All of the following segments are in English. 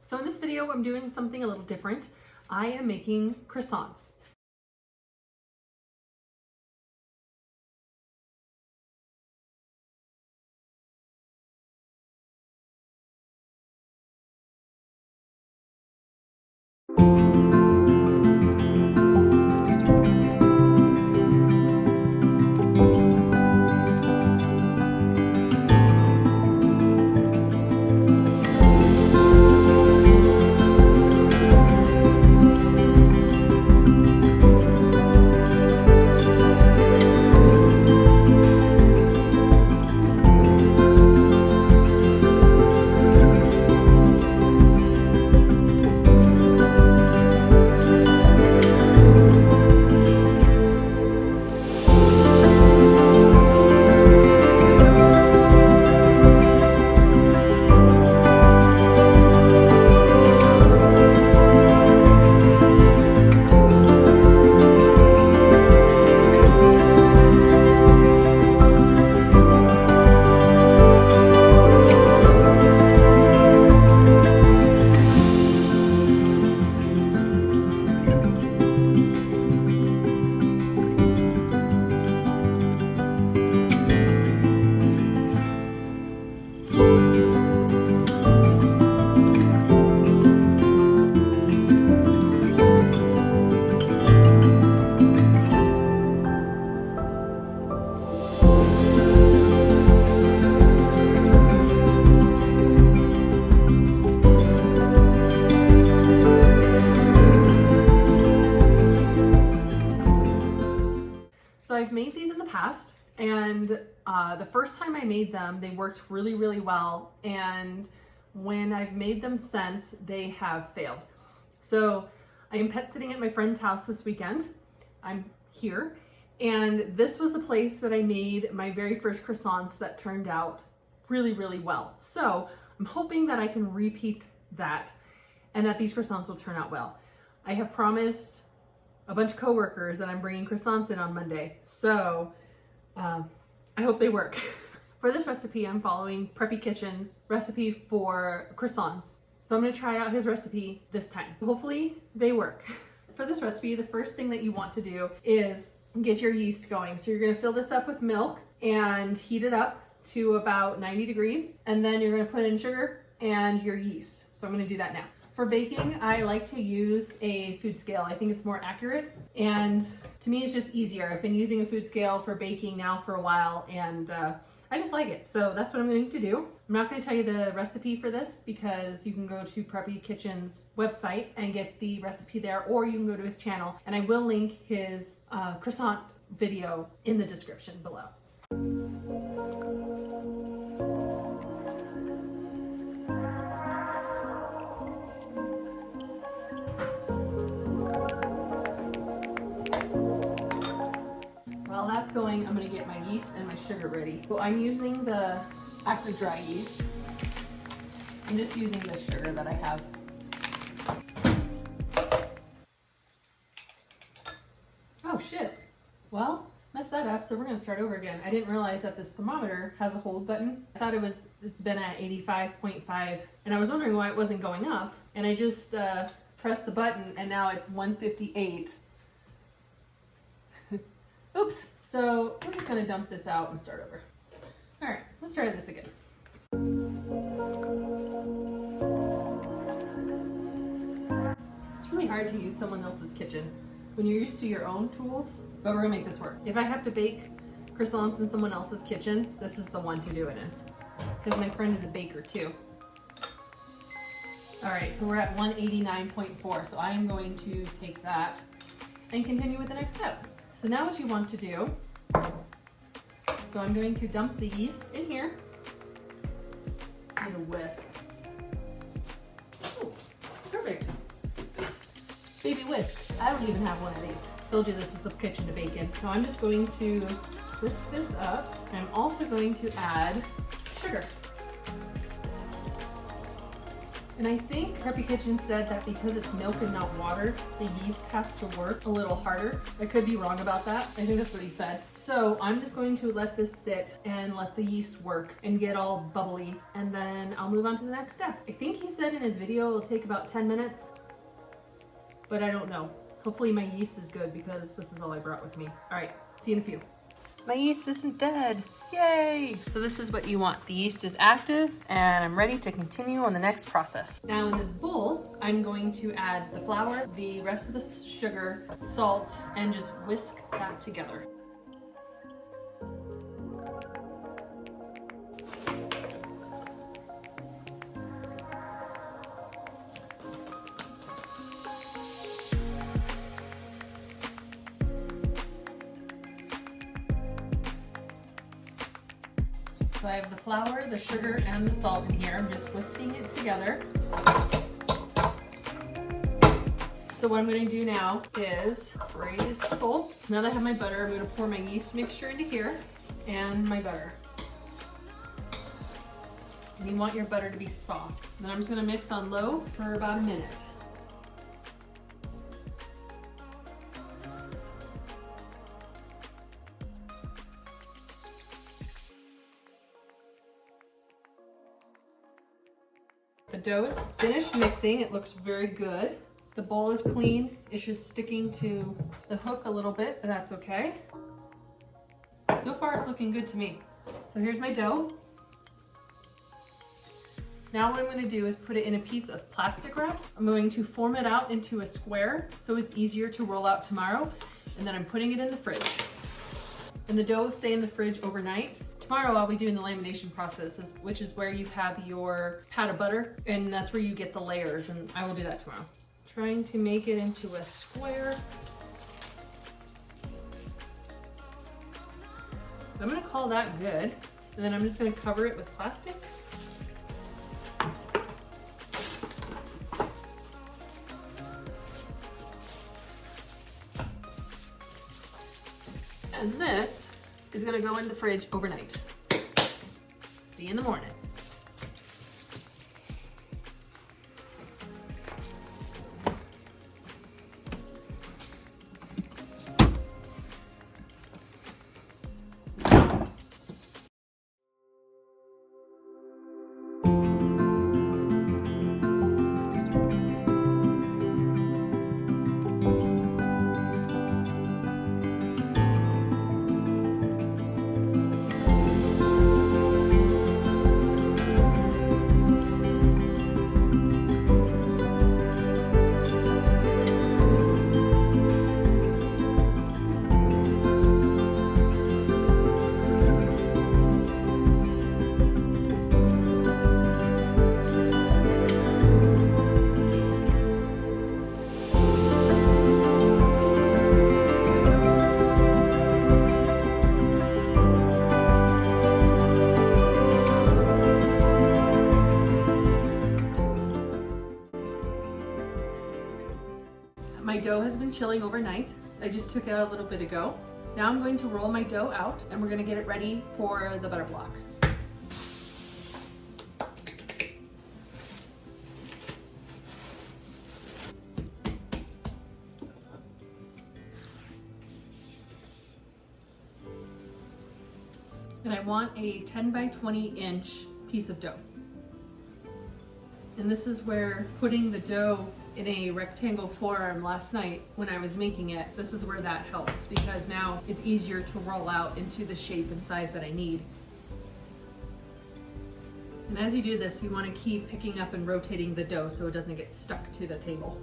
So in this video, I'm doing something a little different. I am making croissants. So I've made these in the past, and the first time I made them, they worked really, really well. And when I've made them since, they have failed. So I am pet sitting at my friend's house this weekend. I'm here. And this was the place that I made my very first croissants that turned out really, really well. So I'm hoping that I can repeat that and that these croissants will turn out well. I have promised a bunch of coworkers that I'm bringing croissants in on Monday. So I hope they work. For this recipe, I'm following Preppy Kitchen's recipe for croissants. So I'm gonna try out his recipe this time. Hopefully they work. For this recipe, the first thing that you want to do is get your yeast going. So you're gonna fill this up with milk and heat it up to about 90 degrees. And then you're gonna put in sugar and your yeast. So I'm gonna do that now. For baking, I like to use a food scale. I think it's more accurate, and to me it's just easier. I've been using a food scale for baking now for a while, and I just like it. So that's what I'm going to do. I'm not going to tell you the recipe for this because you can go to Preppy Kitchen's website and get the recipe there, or you can go to his channel, and I will link his croissant video in the description below. While that's going, I'm gonna get my yeast and my sugar ready. So I'm using the active dry yeast. I'm just using the sugar that I have. Oh shit. Well, messed that up, so we're gonna start over again. I didn't realize that this thermometer has a hold button. I thought it's been at 85.5, and I was wondering why it wasn't going up, and I just pressed the button and now it's 158. Oops, so we're just gonna dump this out and start over. All right, let's try this again. It's really hard to use someone else's kitchen when you're used to your own tools, but we're gonna make this work. If I have to bake croissants in someone else's kitchen, this is the one to do it in, because my friend is a baker too. All right, so we're at 189.4, so I am going to take that and continue with the next step. So now what you want to do, so I'm going to dump the yeast in here. Need a whisk. Ooh, perfect. Baby whisk. I don't even have one of these. Told you this is the kitchen to bake in. So I'm just going to whisk this up. I'm also going to add sugar. And I think Preppy Kitchen said that because it's milk and not water, the yeast has to work a little harder. I could be wrong about that. I think that's what he said. So I'm just going to let this sit and let the yeast work and get all bubbly, and then I'll move on to the next step. I think he said in his video it'll take about 10 minutes, but I don't know. Hopefully my yeast is good because this is all I brought with me. All right, see you in a few. My yeast isn't dead. Yay! So this is what you want. The yeast is active and I'm ready to continue on the next process. Now in this bowl, I'm going to add the flour, the rest of the sugar, salt, and just whisk that together. So I have the flour, the sugar, and the salt in here. I'm just whisking it together. So what I'm going to do now is raise the bowl. Now that I have my butter, I'm going to pour my yeast mixture into here and my butter. And you want your butter to be soft. Then I'm just going to mix on low for about a minute. The dough is finished mixing. It looks very good. The bowl is clean. It's just sticking to the hook a little bit, but that's okay. So far, it's looking good to me. So here's my dough. Now what I'm going to do is put it in a piece of plastic wrap. I'm going to form it out into a square so it's easier to roll out tomorrow. And then I'm putting it in the fridge. And the dough will stay in the fridge overnight. Tomorrow I'll be doing the lamination process, which is where you have your pat of butter, and that's where you get the layers, and I will do that tomorrow. Trying to make it into a square. I'm gonna call that good, and then I'm just gonna cover it with plastic. And this is gonna go in the fridge overnight. See you in the morning. My dough has been chilling overnight. I just took it out a little bit ago. Now I'm going to roll my dough out and we're going to get it ready for the butter block. And I want a 10 by 20 inch piece of dough. And this is where putting the dough in a rectangle form last night when I was making it, this is where that helps because now it's easier to roll out into the shape and size that I need. And as you do this, you want to keep picking up and rotating the dough so it doesn't get stuck to the table.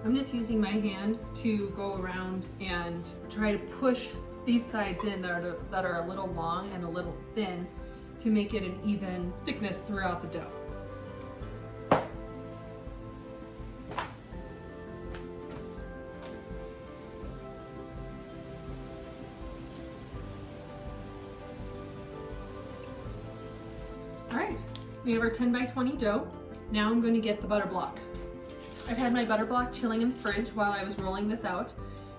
I'm just using my hand to go around and try to push these sides in that are a little long and a little thin to make it an even thickness throughout the dough. All right, we have our 10 by 20 dough. Now I'm going to get the butter block. I've had my butter block chilling in the fridge while I was rolling this out.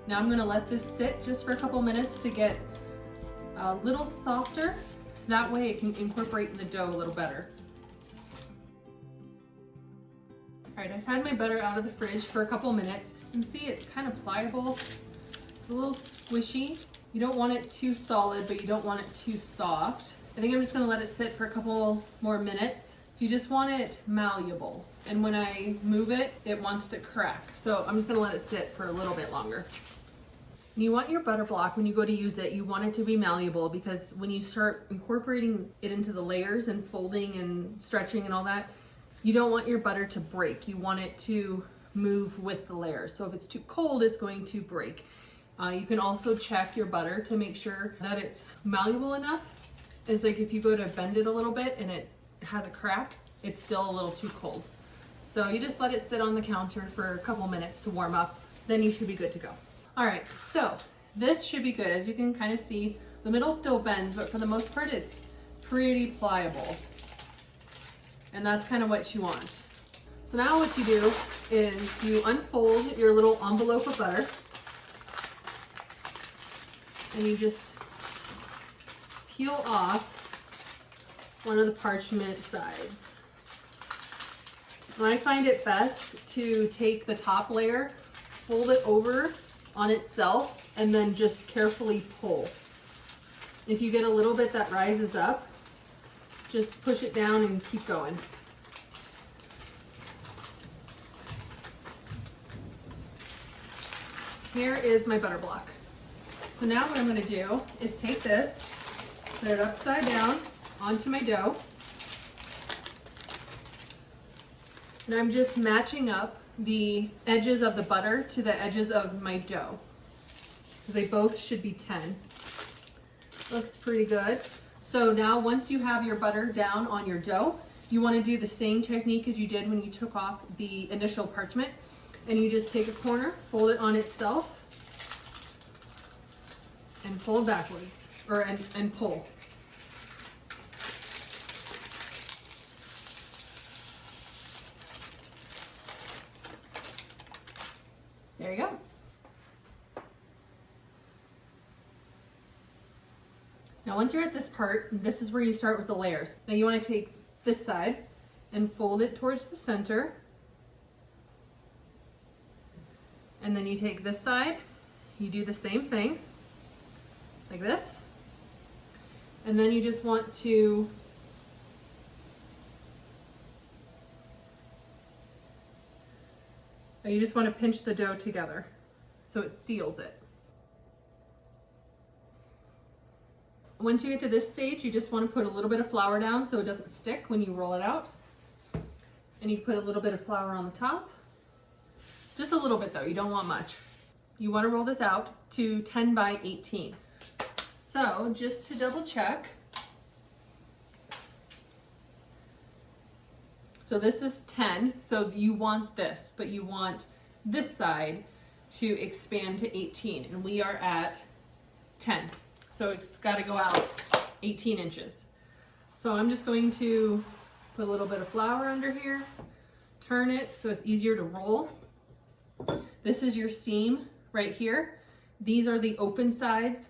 Now I'm going to let this sit just for a couple minutes to get a little softer. That way it can incorporate in the dough a little better. All right, I've had my butter out of the fridge for a couple minutes. You can see it's kind of pliable. It's a little squishy. You don't want it too solid, but you don't want it too soft. I think I'm just gonna let it sit for a couple more minutes. So you just want it malleable. And when I move it, it wants to crack. So I'm just gonna let it sit for a little bit longer. And you want your butter block, when you go to use it, you want it to be malleable, because when you start incorporating it into the layers and folding and stretching and all that, you don't want your butter to break. You want it to move with the layers. So if it's too cold, it's going to break. You can also check your butter to make sure that it's malleable enough. It's like if you go to bend it a little bit and it has a crack, it's still a little too cold. So you just let it sit on the counter for a couple minutes to warm up, then you should be good to go. All right, so this should be good. As you can kind of see, the middle still bends, but for the most part, it's pretty pliable. And that's kind of what you want. So now what you do is you unfold your little envelope of butter, and you just peel off one of the parchment sides. And I find it best to take the top layer, fold it over on itself, and then just carefully pull. If you get a little bit that rises up, just push it down and keep going. Here is my butter block. So now what I'm going to do is take this, put it upside down onto my dough. And I'm just matching up the edges of the butter to the edges of my dough, because they both should be 10. Looks pretty good. So now once you have your butter down on your dough, you want to do the same technique as you did when you took off the initial parchment. And you just take a corner, fold it on itself, and pull it backwards, and pull. There you go. Now once you're at this part, this is where you start with the layers. Now you want to take this side and fold it towards the center. And then you take this side, you do the same thing, like this. And then you just want to pinch the dough together so it seals it. Once you get to this stage, you just want to put a little bit of flour down so it doesn't stick when you roll it out. And you put a little bit of flour on the top. Just a little bit though, you don't want much. You want to roll this out to 10 by 18. So just to double check. So this is 10, so you want this, but you want this side to expand to 18, and we are at 10. So it's got to go out 18 inches. So I'm just going to put a little bit of flour under here, turn it so it's easier to roll. This is your seam right here. These are the open sides,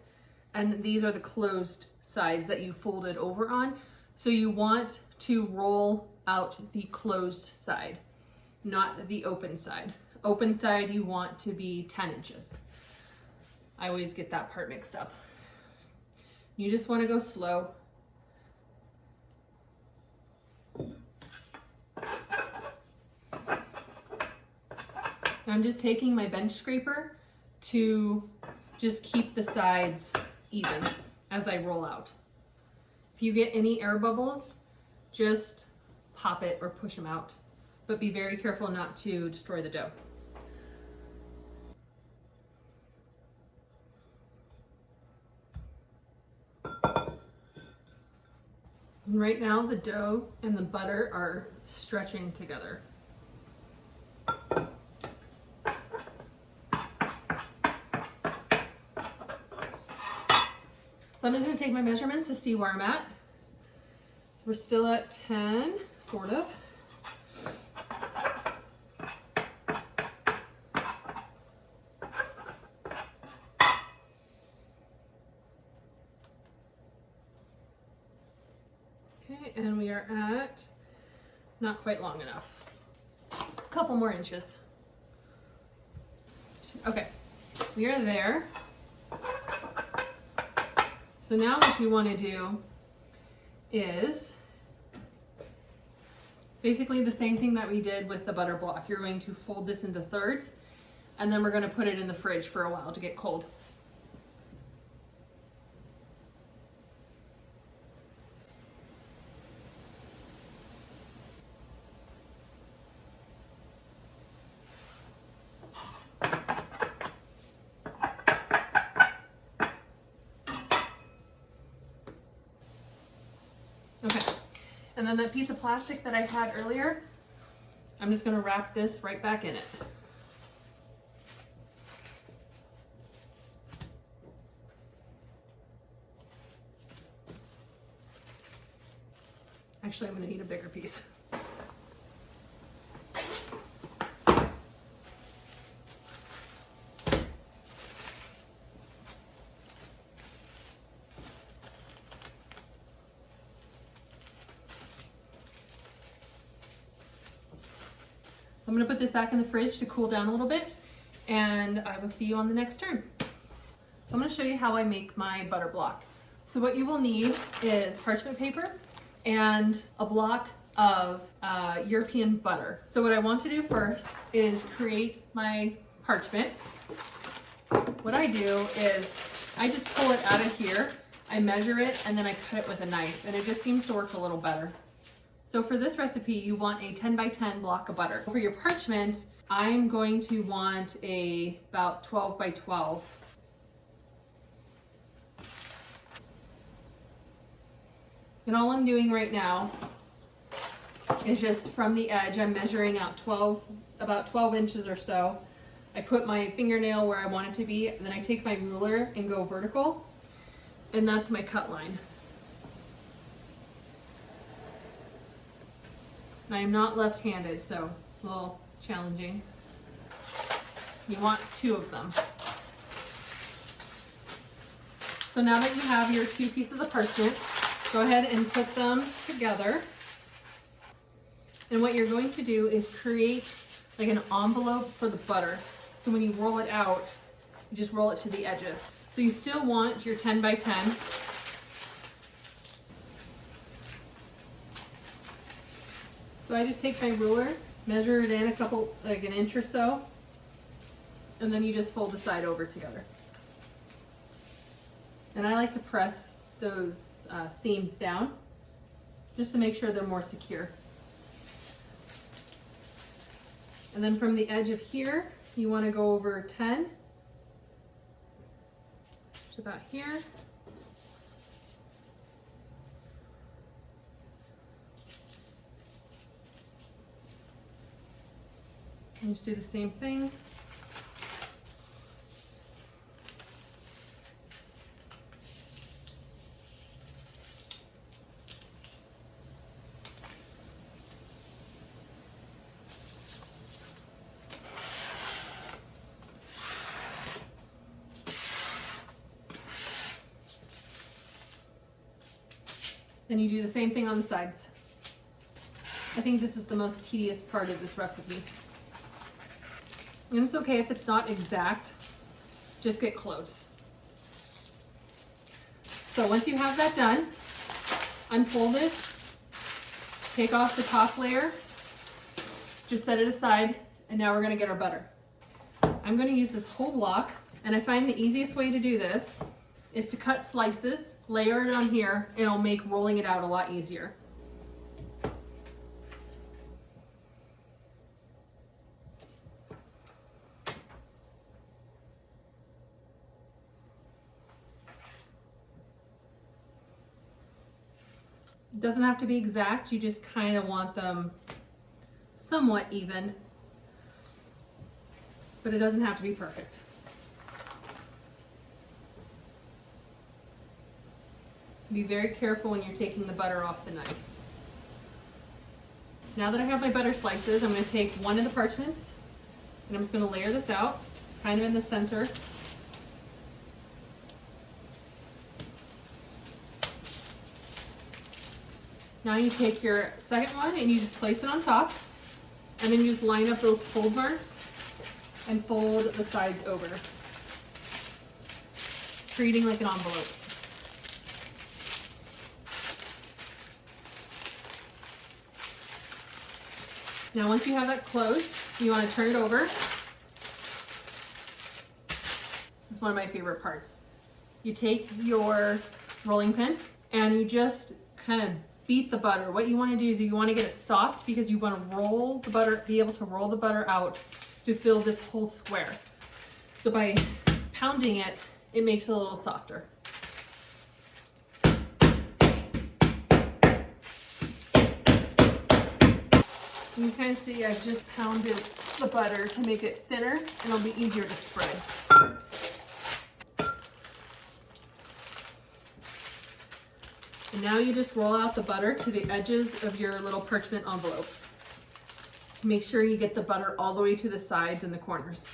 and these are the closed sides that you folded over on. So you want to roll out the closed side, not the open side. Open side you want to be 10 inches. I always get that part mixed up. You just want to go slow. I'm just taking my bench scraper to just keep the sides even as I roll out. If you get any air bubbles, just pop it or push them out, but be very careful not to destroy the dough. And right now the dough and the butter are stretching together. So I'm just going to take my measurements to see where I'm at. So We're still at 10, sort of. Okay, and we are at not quite long enough. A couple more inches. Okay, we are there. So now what you want to do is basically the same thing that we did with the butter block. You're going to fold this into thirds, and then we're going to put it in the fridge for a while to get cold. Okay, and then that piece of plastic that I had earlier, I'm just gonna wrap this right back in it. Actually, I'm gonna need a bigger piece. I'm gonna put this back in the fridge to cool down a little bit, and I will see you on the next turn. So I'm gonna show you how I make my butter block. So what you will need is parchment paper and a block of European butter. So what I want to do first is create my parchment. What I do is I just pull it out of here, I measure it, and then I cut it with a knife, and it just seems to work a little better. So for this recipe, you want a 10 by 10 block of butter. For your parchment, I'm going to want about 12 by 12. And all I'm doing right now is just from the edge, I'm measuring out about 12 inches or so. I put my fingernail where I want it to be, and then I take my ruler and go vertical, and that's my cut line. I am not left-handed, so it's a little challenging. You want 2 of them. So now that you have your 2 pieces of parchment, go ahead and put them together. And what you're going to do is create like an envelope for the butter. So when you roll it out, you just roll it to the edges. So you still want your 10 by 10. So I just take my ruler, measure it in like an inch or so, and then you just fold the side over together. And I like to press those seams down just to make sure they're more secure. And then from the edge of here, you want to go over 10 to about here. And just do the same thing. Then you do the same thing on the sides. I think this is the most tedious part of this recipe. And it's okay if it's not exact, just get close. So once you have that done, unfold it, take off the top layer, just set it aside, and now we're gonna get our butter. I'm gonna use this whole block, and I find the easiest way to do this is to cut slices, layer it on here, and it'll make rolling it out a lot easier. It doesn't have to be exact, you just kind of want them somewhat even, but it doesn't have to be perfect. Be very careful when you're taking the butter off the knife. Now that I have my butter slices, I'm going to take one of the parchments and I'm just going to layer this out kind of in the center. Now you take your second one and you just place it on top, and then you just line up those fold marks and fold the sides over, creating like an envelope. Now once you have that closed, you want to turn it over. This is one of my favorite parts. You take your rolling pin and you just kind of beat the butter. What you want to do is you want to get it soft because you want to roll the butter, be able to roll the butter out to fill this whole square. So by pounding it, it makes it a little softer. You can kind of see I've just pounded the butter to make it thinner and it'll be easier to spread. And now you just roll out the butter to the edges of your little parchment envelope. Make sure you get the butter all the way to the sides and the corners.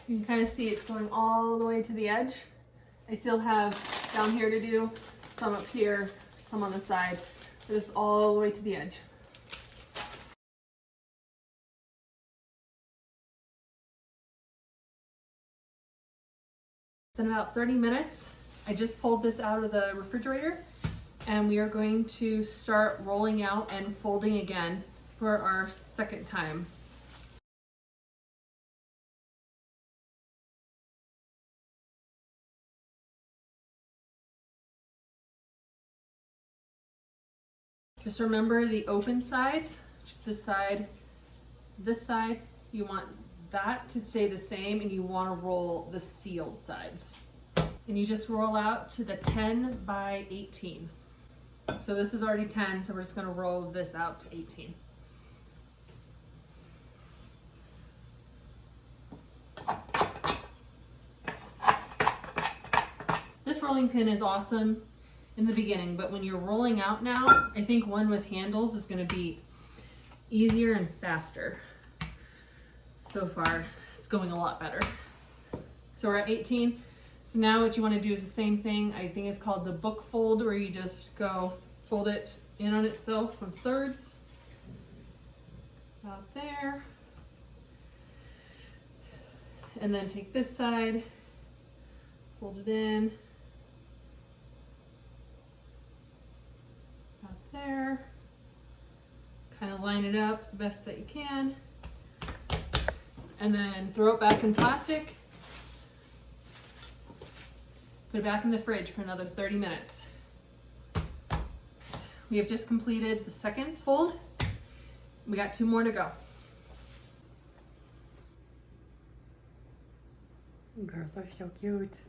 You can kind of see it's going all the way to the edge. I still have down here to do, some up here, some on the side, but it's all the way to the edge. It's been about 30 minutes. I just pulled this out of the refrigerator and we are going to start rolling out and folding again for our second time. Just remember the open sides, this side, you want that to stay the same and you want to roll the sealed sides. And you just roll out to the 10 by 18. So this is already 10, so we're just going to roll this out to 18. This rolling pin is awesome in the beginning, but when you're rolling out now, I think one with handles is going to be easier and faster. So far, it's going a lot better. So we're at 18. So now what you want to do is the same thing. I think it's called the book fold, where you just go fold it in on itself in thirds. About there. And then take this side, fold it in. About there. Kind of line it up the best that you can. And then throw it back in plastic. Put it back in the fridge for another 30 minutes. We have just completed the second fold. We got 2 more to go. Girls are so cute.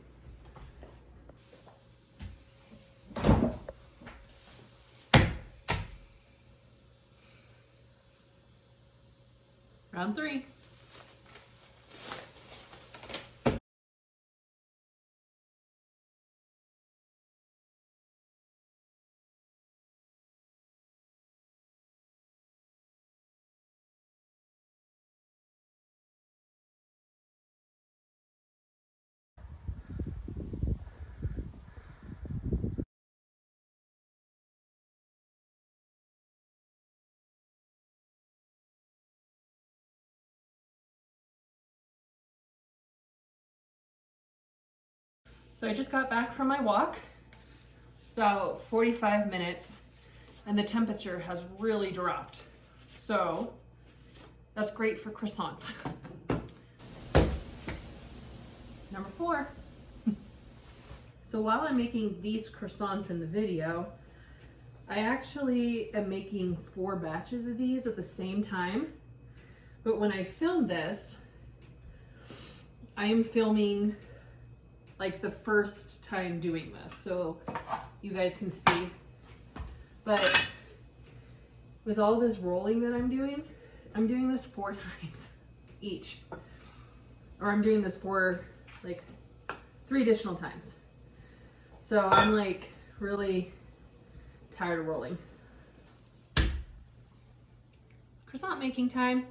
Round 3. So I just got back from my walk. It's about 45 minutes and the temperature has really dropped. So that's great for croissants. Number 4. So while I'm making these croissants in the video, I actually am making 4 batches of these at the same time. But when I film this, I am filming like the first time doing this, so you guys can see. But with all this rolling that I'm doing this 4 times each. Or I'm doing this for like 3 additional times. So I'm like really tired of rolling. Croissant making time.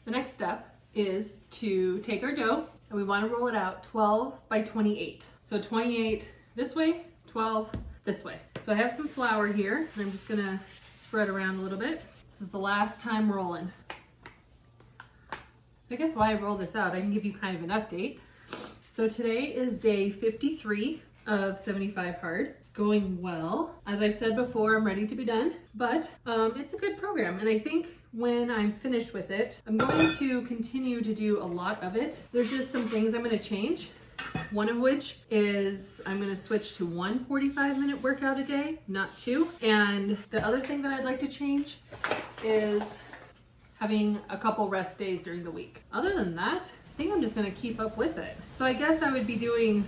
The next step is to take our dough and we want to roll it out 12 by 28. So 28 this way, 12 this way. So I have some flour here and I'm just gonna spread around a little bit. This is the last time rolling. So I guess while I roll this out, I can give you kind of an update. So today is day 53 of 75 hard. It's going well. As I've said before, I'm ready to be done, but it's a good program. And I think when I'm finished with it, I'm going to continue to do a lot of it. There's just some things I'm gonna change. One of which is I'm gonna switch to 1 45-minute workout a day, not 2. And the other thing that I'd like to change is having a couple rest days during the week. Other than that, I think I'm just gonna keep up with it. So I guess I would be doing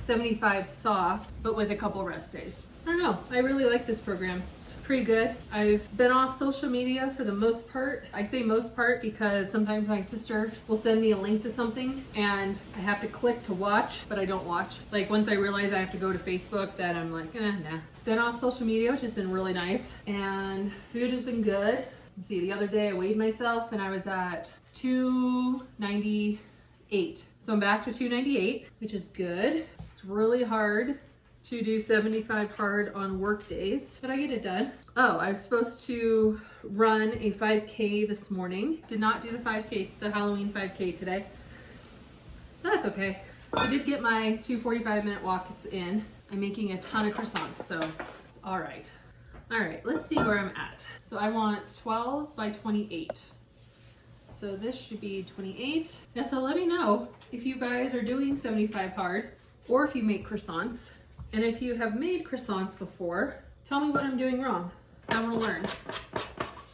75 soft, but with a couple rest days. I don't know, I really like this program. It's pretty good. I've been off social media for the most part. I say most part because sometimes my sister will send me a link to something and I have to click to watch, but I don't watch. Like once I realize I have to go to Facebook, then I'm like, nah. Been off social media, which has been really nice. And food has been good. Let's see, the other day I weighed myself and I was at 298. So I'm back to 298, which is good. It's really hard to do 75 hard on work days, but I get it done. Oh, I was supposed to run a 5K this morning. Did not do the 5K, the Halloween 5K today. That's okay. I did get my 2 45-minute walks in. I'm making a ton of croissants, so it's all right. All right, let's see where I'm at. So I want 12 by 28. So this should be 28. Now, so let me know if you guys are doing 75 hard or if you make croissants. And if you have made croissants before, tell me what I'm doing wrong, because I want to learn.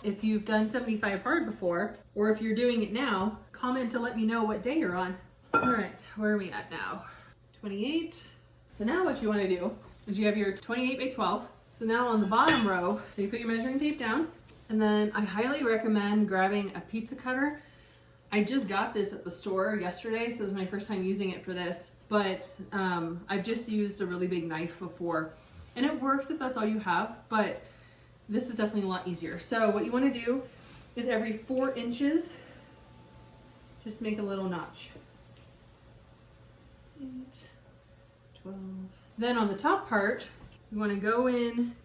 If you've done 75 hard before, or if you're doing it now, comment to let me know what day you're on. All right, where are we at now? 28. So now what you want to do is you have your 28 by 12. So now on the bottom row, so you put your measuring tape down, and then I highly recommend grabbing a pizza cutter. I just got this at the store yesterday, so it was my first time using it for this. But I've just used a really big knife before and it works if that's all you have, but this is definitely a lot easier. So what you want to do is every 4 inches, just make a little notch. 8, 12. Then on the top part, you want to go in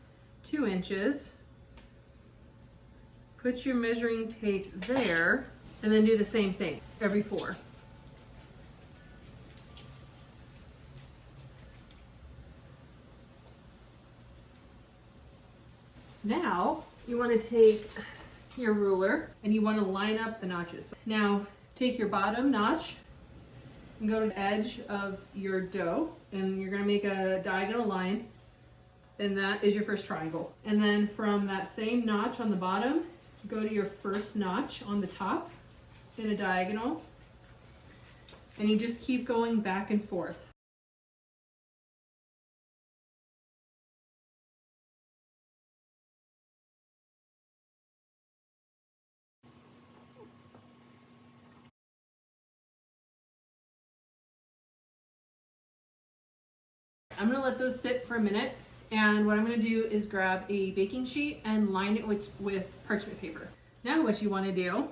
2 inches, put your measuring tape there, and then do the same thing every 4. Now, you want to take your ruler and you want to line up the notches. Now, take your bottom notch and go to the edge of your dough and you're going to make a diagonal line, and that is your first triangle. And then from that same notch on the bottom, go to your first notch on the top in a diagonal, and you just keep going back and forth. I'm gonna let those sit for a minute, and what I'm gonna do is grab a baking sheet and line it with parchment paper. Now what you wanna do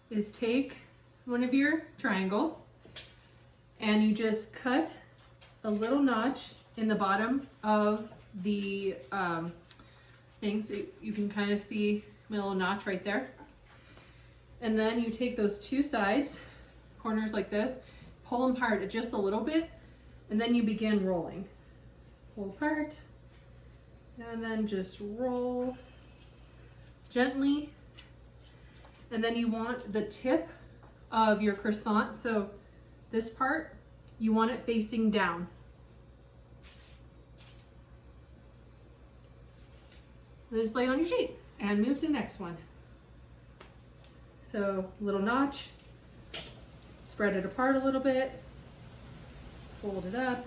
is take one of your triangles and you just cut a little notch in the bottom of the thing, so you can kind of see my little notch right there. And then you take those 2 sides, corners like this, pull them apart just a little bit, and then you begin rolling. Pull apart, and then just roll gently. And then you want the tip of your croissant, so this part, you want it facing down. And then just lay it on your sheet and move to the next one. So little notch, spread it apart a little bit, fold it up,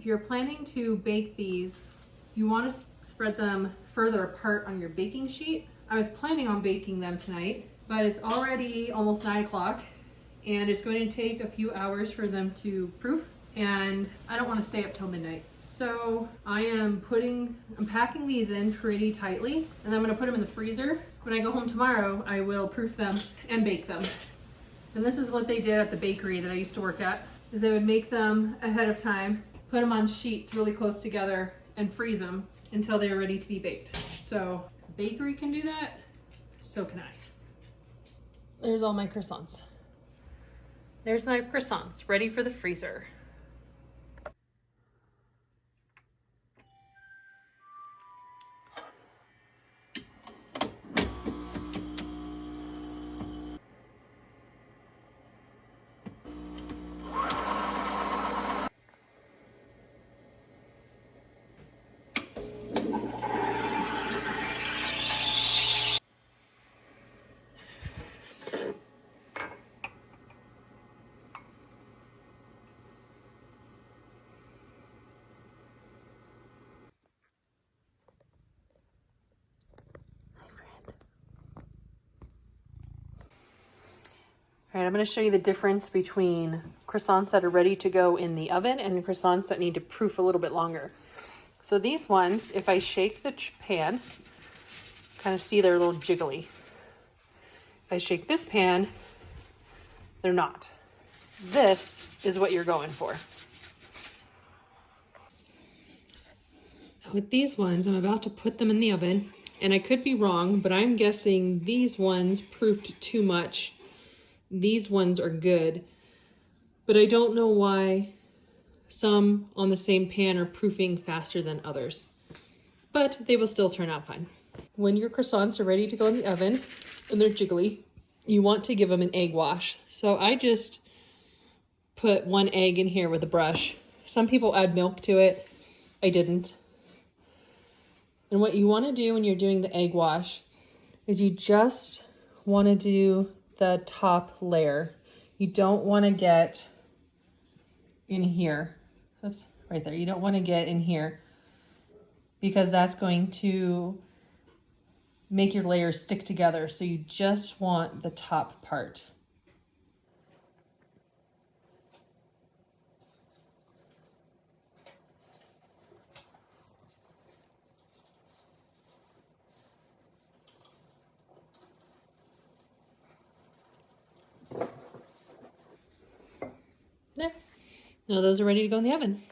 If you're planning to bake these, you want to spread them further apart on your baking sheet. I was planning on baking them tonight, but it's already almost 9 o'clock and it's going to take a few hours for them to proof, and I don't want to stay up till midnight. So I'm packing these in pretty tightly, and I'm going to put them in the freezer. When I go home tomorrow, I will proof them and bake them. And this is what they did at the bakery that I used to work at, is they would make them ahead of time, put them on sheets really close together, and freeze them until they were ready to be baked. So if the bakery can do that, so can I. There's all my croissants. There's my croissants, ready for the freezer. All right, I'm going to show you the difference between croissants that are ready to go in the oven and croissants that need to proof a little bit longer. So these ones, if I shake the pan, kind of see they're a little jiggly. If I shake this pan, they're not. This is what you're going for. Now with these ones, I'm about to put them in the oven, and I could be wrong, but I'm guessing these ones proofed too much. These ones are good, but I don't know why some on the same pan are proofing faster than others, but they will still turn out fine. When your croissants are ready to go in the oven and they're jiggly, you want to give them an egg wash. So I just put 1 egg in here with a brush. Some people add milk to it. I didn't. And what you want to do when you're doing the egg wash is you just want to do the top layer. You don't want to get in here. Oops, right there. You don't want to get in here because that's going to make your layers stick together. So you just want the top part. There. Now those are ready to go in the oven.